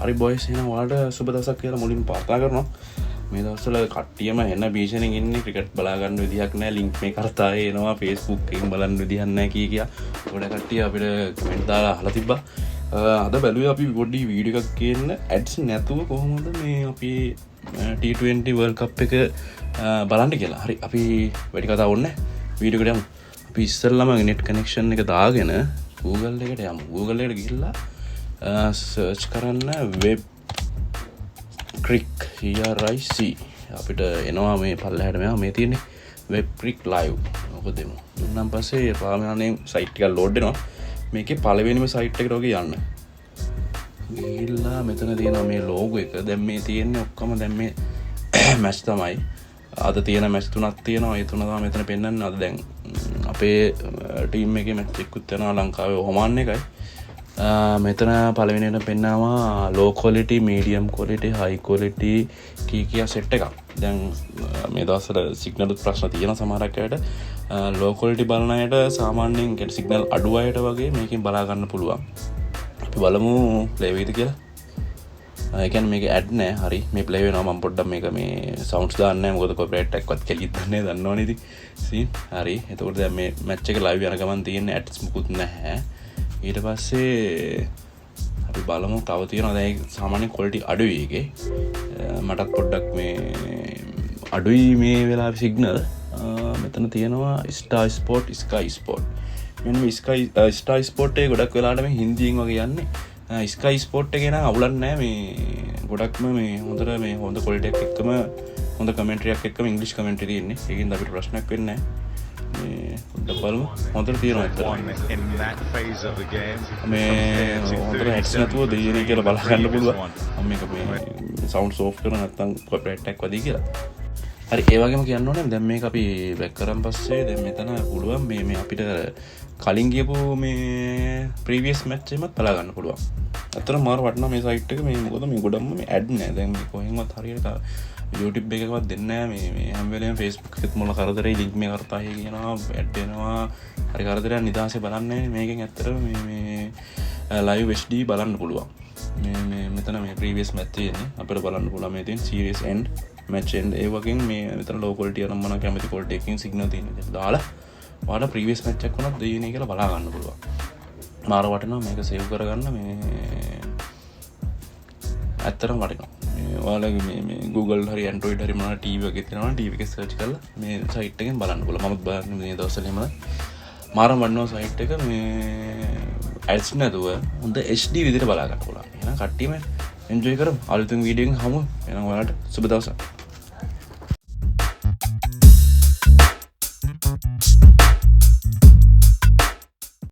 හරි බොයිස් එහෙනම් ඔයාලට සුබ දවසක් කියලා මුලින් ප්‍රාර්ථනා කරනවා. මේ දවස්වල කට්ටියම එන භීෂණෙන් ඉන්නේ ක්‍රිකට් බලා ගන්න විදිහක් නැහැ. ලින්ක් මේ කරතාවේ එනවා Facebook එකෙන් බලන්න විදිහක් නැහැ කියා. ගොඩ කට්ටිය අපිට කමෙන්ට් දාලා අහලා තිබ්බා. අද බැලුවේ අපි පොඩි වීඩියෝ එකක් කියන්න ඇඩ්ස් නැතුව කොහොමද මේ අපි T20 World Cup එක බලන්න කියලා. හරි අපි වැඩි කතා ඕනේ වීඩියෝ එකට යමු. අපි ඉස්සෙල්ලාම net connection එක දාගෙන Google එකට යමු. Google එකට ගිහිල්ලා සර්ච් කරන්න web crick CRIC අපිට එනවා මේ පල්ලෙහාට මේ තියෙන්නේ web crick live. ඔක දෙමු. දුන්නාන් පස්සේ පාමනේ සයිට් එක ලෝඩ් වෙනවා. මේකේ පළවෙනිම සයිට් එකට ඔක යන්න. ගිහිල්ලා මෙතන තියෙනවා මේ ලෝගෝ එක. දැන් මේ තියෙන්නේ ඔක්කොම දැන් මේ මැච් තමයි. අද තියෙන මැච් තුනක් තියෙනවා. ඒ තුන තමයි මෙතන පෙන්වන්නේ. අද දැන් අපේ ටීම් එකේ මැච් එකකුත් යනවා ලංකාවේ ඔමාන් එකයි. මෙතන පළවෙනියට පෙන්වනවා low quality, medium quality, high quality කියා සෙට් එකක්. දැන් මේ දවස්වල සිග්නල් ප්‍රශ්න තියෙන සමහරක් අයට low quality බලන අයට සාමාන්‍යයෙන් කියන්නේ සිග්නල් අඩු අයට වගේ මේකෙන් බලා ගන්න පුළුවන්. අපි බලමු play වෙයිද කියලා. ඒ කියන්නේ මේක ඇඩ් නෑ. හරි මේ play වෙනවා. මම පොඩ්ඩක් මේක මේ sounds දාන්න නෑ. මොකද copyright එකක්වත් කෙලිත් දන්නේ දන්නවනේ ඉතින්. සී හරි. එතකොට දැන් මේ match එක live යන ගමන් තියෙන ads මුකුත් නැහැ. ඊට පස්සේ අපි බලමු තව තියෙනවා දැන් සාමාන්‍ය quality අඩුයි එකේ. මටත් පොඩ්ඩක් මේ අඩුයි මේ වෙලාවේ සිග්නල්. මෙතන තියෙනවා Star Sport, Sky Sport. මෙන්න මේ Star Sport එක ගොඩක් වෙලාවට මේ හින්දියෙන් වගේ යන්නේ. Sky Sport එකේ නම් අවුලක් නැහැ. මේ ගොඩක්ම මේ හොඳට මේ හොඳ quality එකක් එක්කම හොඳ commentary එකක් එක්කම English commentary තියෙන්නේ. ඒකින්ද අපිට ප්‍රශ්නයක් වෙන්නේ නැහැ. මේ බලමු හොඳට තියෙනවා මේ හොඳට ඇඩ්ස් නැතුව දෙයියනේ කියලා බලා ගන්න පුළුවන්. මම මේක මේ sounds off කරන නැත්නම් copyright එකක් වදී කියලා. හරි ඒ වගේම කියන්න ඕනේ දැන් මේක අපි බැක් කරන් පස්සේ දැන් මෙතන පුළුවන් මේ අපිට කලින් ගියපු මේ previous match එකමත් බලා ගන්න පුළුවන්. අතන මාර වටනවා මේ site එක මේ මොකද මේ ගොඩක්ම මේ ad නෑ. දැන් මේ කොහෙන්වත් හරියට YouTube එකකවත් දෙන්නේ නෑ. මේ හැම වෙලේම Facebook එකත් මොන කරදරේ link මේ කරතායි කියනවා ad එනවා. හරි කරදරයක් නිදාසේ බලන්නේ මේකෙන් ඇත්තටම මේ live HD බලන්න පුළුවන්. මේ මෙතන මේ previous match තියෙන්නේ අපිට බලන්න පුළුවන් මේ තියෙන series end match end ඒ වගේ මේ මෙතන low quality අරන් මොන කැමති quality එකකින් signal තියෙනවා දාලා ඔයාලා previous match එකක් වුණත් දෙයිනේ කියලා බලා ගන්න පුළුවන්. මාර වටිනවා මේක save කරගන්න මේ ඇත්තටම වටිනවා. මේ ඔයාලගේ මේ Google හරි Android හරි මොනවා TV එකේ තියෙනවා TV එකේ search කරලා මේ site එකෙන් බලන්න පුළුවන්. මමත් බලන්නේ මේ දවස්වල එහෙම මාරම වටිනවා site එක මේ ads නැතුව හොඳ HD විදිහට බලා ගන්න පුළුවන්. එහෙනම් කට්ටියම enjoy කරමු. අලුතින් වීඩියෝ එකකින් හමු. එහෙනම් ඔයාලට සුබ දවසක්.